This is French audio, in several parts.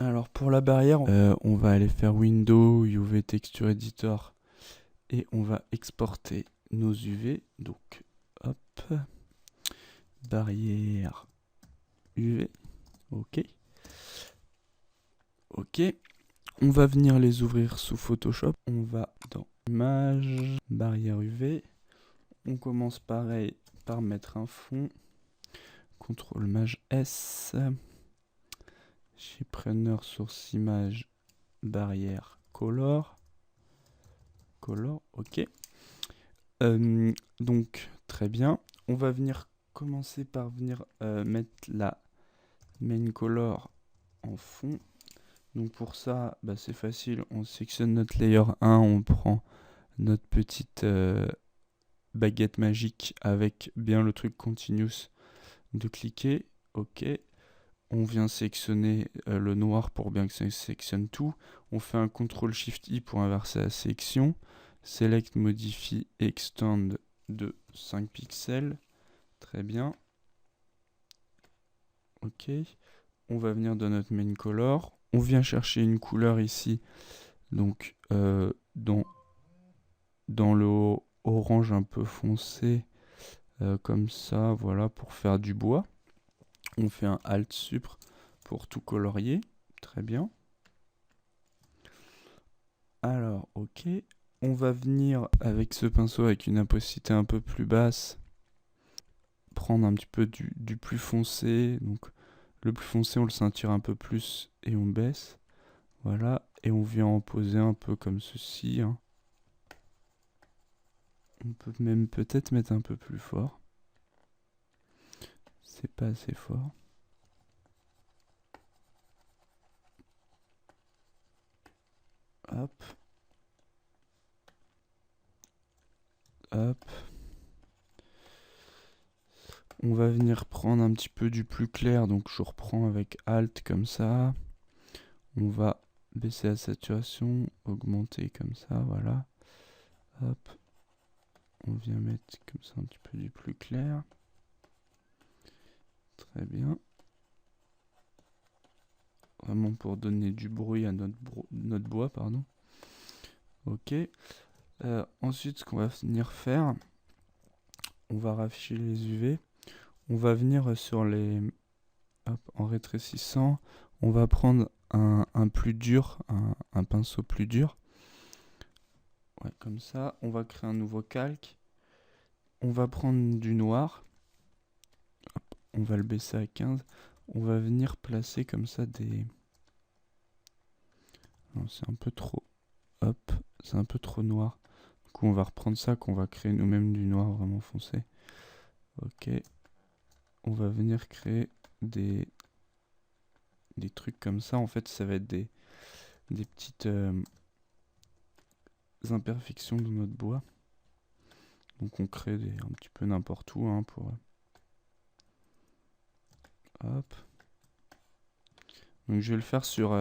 Alors pour la barrière, on va aller faire Window, UV Texture Editor et on va exporter nos UV. Donc hop, barrière UV, ok. Ok, on va venir les ouvrir sous Photoshop. On va dans Image, barrière UV. On commence pareil par mettre un fond. CTRL Maj S. Chez Preneur, source image, barrière, color. Color, ok. Donc, très bien. On va venir commencer par venir mettre la main color en fond. Donc pour ça, bah, c'est facile. On sélectionne notre layer 1, on prend notre petite baguette magique avec bien le truc continuous de cliquer. Ok. On vient sélectionner le noir pour bien que ça sélectionne tout. On fait un CTRL-SHIFT-I pour inverser la sélection. Select, modifie, extend de 5 pixels. Très bien. Ok. On va venir dans notre main color. On vient chercher une couleur ici. Donc dans le orange un peu foncé. Comme ça, voilà, pour faire du bois. On fait un Alt Supr pour tout colorier. Très bien. Alors, ok. On va venir avec ce pinceau avec une intensité un peu plus basse. Prendre un petit peu du plus foncé. Donc, le plus foncé, on le ceinture un peu plus et on baisse. Voilà. Et on vient en poser un peu comme ceci. Hein. On peut même peut-être mettre un peu plus fort. C'est pas assez fort. Hop. Hop. On va venir prendre un petit peu du plus clair. Donc je reprends avec Alt comme ça. On va baisser la saturation, augmenter comme ça, voilà. Hop. On vient mettre comme ça un petit peu du plus clair. Très bien. Vraiment pour donner du bruit à notre bois, pardon. Ok. Ensuite, ce qu'on va venir faire, on va rafficher les UV. On va venir sur les... Hop, en rétrécissant, on va prendre un plus dur, un pinceau plus dur. Ouais, comme ça. On va créer un nouveau calque. On va prendre du noir. Hop, on va le baisser à 15. On va venir placer comme ça des... Non, c'est un peu trop... Hop, c'est un peu trop noir. Du coup, on va reprendre ça, qu'on va créer nous-mêmes du noir vraiment foncé. Ok. On va venir créer des trucs comme ça. En fait, ça va être des petites imperfections de notre bois. Donc on crée un petit peu n'importe où hein, pour... Hop. Donc je vais le faire sur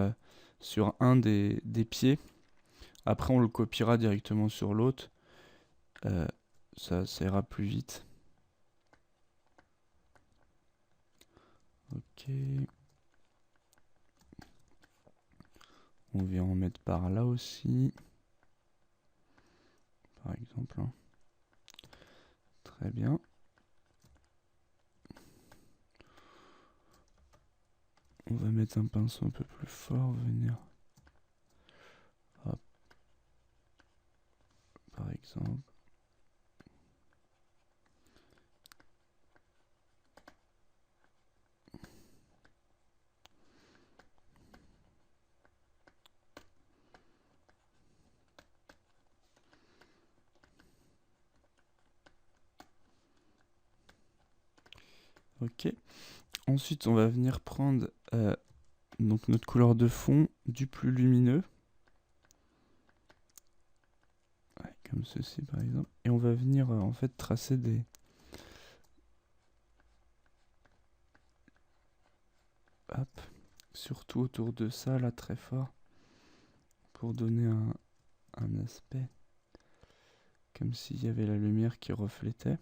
un des pieds. Après on le copiera directement sur l'autre. Ça ira plus vite. Ok. On vient en mettre par là aussi. Par exemple. Hein. Très bien. On va mettre un pinceau un peu plus fort. Venir. Hop. Par exemple. Ok. Ensuite, on va venir prendre donc notre couleur de fond du plus lumineux. Ouais, comme ceci par exemple. Et on va venir en fait tracer des... Hop. Surtout autour de ça, là, très fort. Pour donner un aspect. Comme s'il y avait la lumière qui reflétait.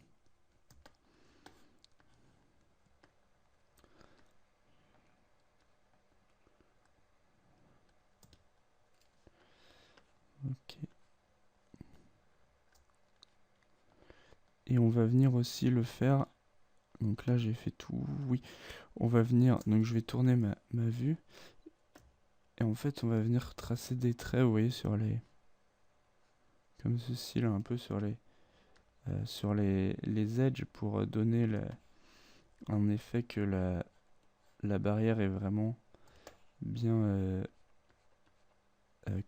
Et on va venir aussi le faire. Donc là j'ai fait tout, oui. On va venir, donc je vais tourner ma vue. Et en fait on va venir tracer des traits, vous voyez, sur les... Comme ceci là, un peu sur les edges pour donner un effet que la barrière est vraiment bien...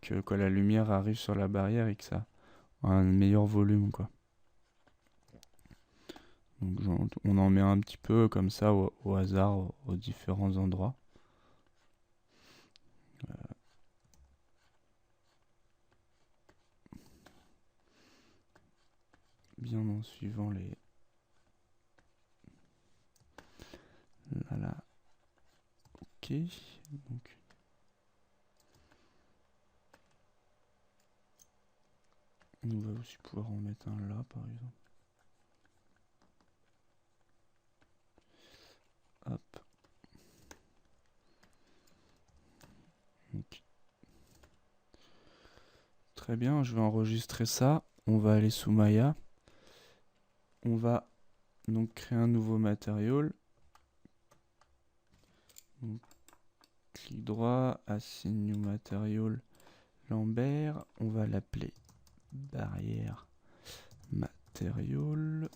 que la lumière arrive sur la barrière et que ça a un meilleur volume, quoi. Donc on en met un petit peu comme ça au hasard aux différents endroits. Bien en suivant les... Là. Ok. Donc... On va aussi pouvoir en mettre un là, par exemple. Hop. Donc. Très bien, je vais enregistrer ça. On va aller sous Maya. On va donc créer un nouveau matériau. Donc, clic droit, assign new material Lambert. On va l'appeler barrière material.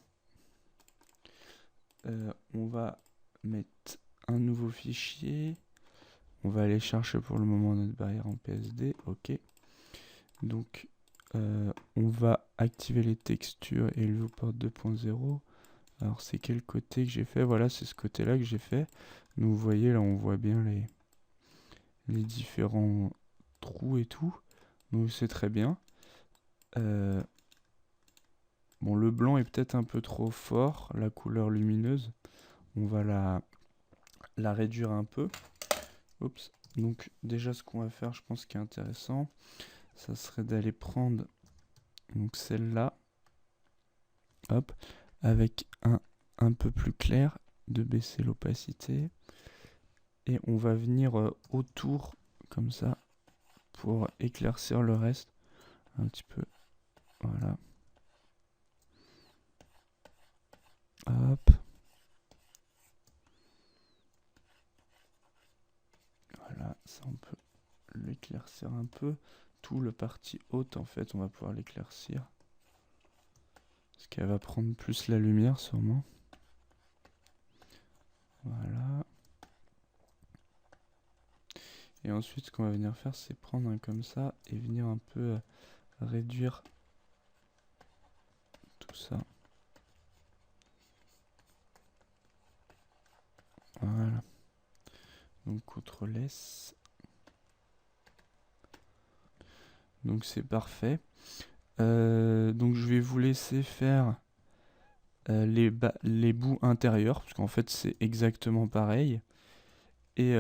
On va mettre un nouveau fichier. On va aller chercher pour le moment notre barrière en PSD. Ok. Donc, on va activer les textures et le viewport 2.0. Alors, c'est quel côté que j'ai fait? Voilà, c'est ce côté-là que j'ai fait. Donc, vous voyez, là, on voit bien les différents trous et tout. Donc, c'est très bien. Bon, le blanc est peut-être un peu trop fort, la couleur lumineuse. On va la réduire un peu. Oups. Donc, déjà, ce qu'on va faire, je pense qui est intéressant, ça serait d'aller prendre donc celle-là, hop, avec un peu plus clair, de baisser l'opacité. Et on va venir autour, comme ça, pour éclaircir le reste un petit peu. Voilà. Hop. Voilà, ça on peut l'éclaircir un peu. Tout le partie haute, en fait, on va pouvoir l'éclaircir. Parce qu'elle va prendre plus la lumière, sûrement. Voilà. Et ensuite, ce qu'on va venir faire, c'est prendre un comme ça et venir un peu réduire tout ça. Voilà. Donc, CTRL S. Donc, c'est parfait. Donc, je vais vous laisser faire les bouts intérieurs, parce qu'en fait, c'est exactement pareil. Et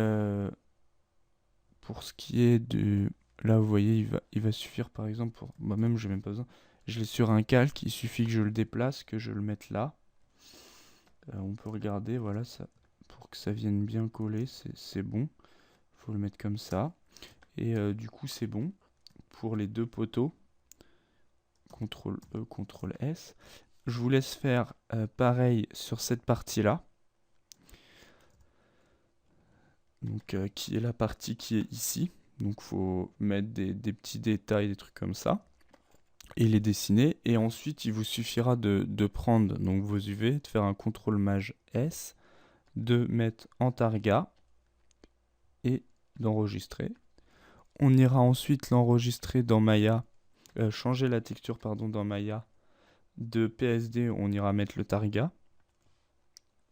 pour ce qui est de... Là, vous voyez, il va suffire, par exemple, pour... Moi-même, je n'ai même pas besoin. Je l'ai sur un calque, il suffit que je le déplace, que je le mette là. On peut regarder, voilà, ça, pour que ça vienne bien coller, c'est bon. Il faut le mettre comme ça. Et du coup, c'est bon pour les deux poteaux. CTRL E, CTRL S. Je vous laisse faire pareil sur cette partie-là. Donc, qui est la partie qui est ici. Donc, il faut mettre des petits détails, des trucs comme ça. Et les dessiner. Et ensuite, il vous suffira de prendre donc, vos UV, de faire un CTRL Maj S, de mettre en targa et d'enregistrer. On ira ensuite l'enregistrer dans Maya, changer la texture pardon, dans Maya. De PSD, on ira mettre le targa.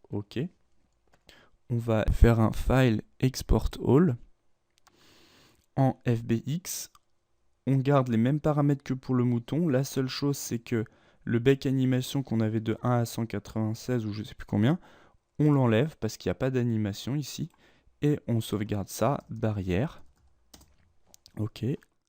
OK. On va faire un file export all en FBX. On garde les mêmes paramètres que pour le mouton. La seule chose, c'est que le bec animation qu'on avait de 1 à 196 ou je sais plus combien, on l'enlève parce qu'il n'y a pas d'animation ici. Et on sauvegarde ça, barrière. OK,